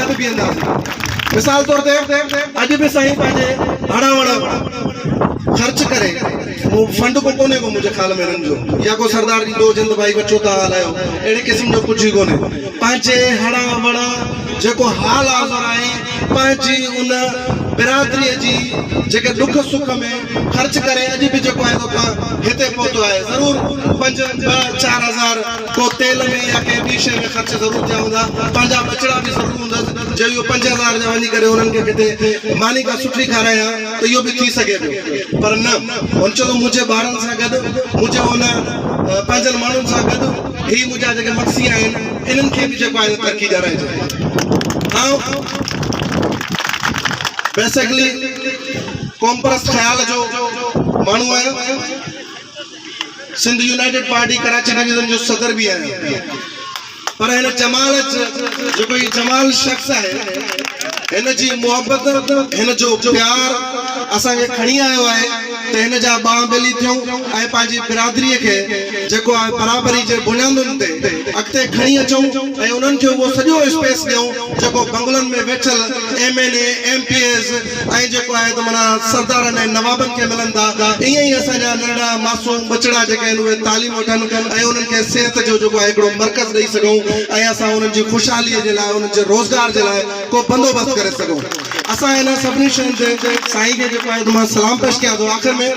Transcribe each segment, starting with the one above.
गद बीहंदासीं। मिसाल तौर ते अॼु बि साईं पंहिंजे हण वण ख़र्च करे फंड को कोने को मुझे ख्याल में हिननि जो या को सरदार जी दो जिंद भाई बच्चो था हलायो अहिड़े क़िस्म जो कुझु ई कोन्हे। पंहिंजे हण वण जेको हाल हाज़िर आहे पंहिंजी उन बिरादरीअ जी जेके दुख सुख में ख़र्च करे अॼु बि जेको आहे तो हिते पहुतो आहे। ज़रूर 5-4 हज़ार को तेल में या कंहिं ॿी शइ में ख़र्च ज़रूर थिया हूंदा। पंहिंजा बचड़ा बि ज़रूर हूंदा जो इहो 5,000 जा वञी करे उन्हनि खे किथे मानी का सुठी खारायां त इहो बि थी सघे पियो। पर न उन चयो मुंहिंजे ॿारनि सां गॾु मुंहिंजे उन पंहिंजनि माण्हुनि सां गॾु ही मुंहिंजा जेके मक़सी आहिनि इन्हनि खे बि जेको आहे तरक़ी ॾियाराइजे। बेसिकली कॉम्प्रस ख्याल जो माण्हू आहियां। Sindh United Party Karachi division जो सदर भी है। पर हिन जमाल जो जमाल शख्स है हिन जी मोहब्बत हिन जो प्यार असांखे खणी आयो आहे त हिन जा बाह बेली थियूं ऐं पंहिंजी बिरादरीअ खे जेको आहे बराबरी जे बुनियादुनि ते अॻिते खणी अचूं ऐं उन्हनि खे उहो सॼो स्पेस ॾियूं जेको बंगलनि में वेठल MNA MPs ऐं जेको आहे त माना सरदारनि ऐं नवाबनि खे मिलनि था। ईअं ई असांजा नंढा मासूम बचड़ा जेके आहिनि उहे तालीम वठनि ऐं उन्हनि खे सिहत जो जेको आहे हिकिड़ो मर्कज़ ॾेई सघूं ऐं असां उन्हनि जी ख़ुशहालीअ जे लाइ उन्हनि जे रोज़गार जे लाइ को बंदोबस्तु करे सघूं। असां हिन सभिनी शयुनि ते साईं खे जेको आहे त मां सलाम पेश कयां थो। आख़िर में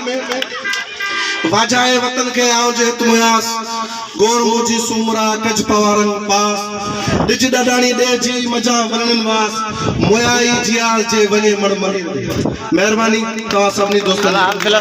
वाजाए वतन के आओ जे तुमयास गोर मुजी सुमरा कज पवारन पास डिज डडाणी दे जी मजा वरनन वास मोयाई जियाल जे वने मड़ मड़। मेहरबानी तवा सभनी दोस्तन।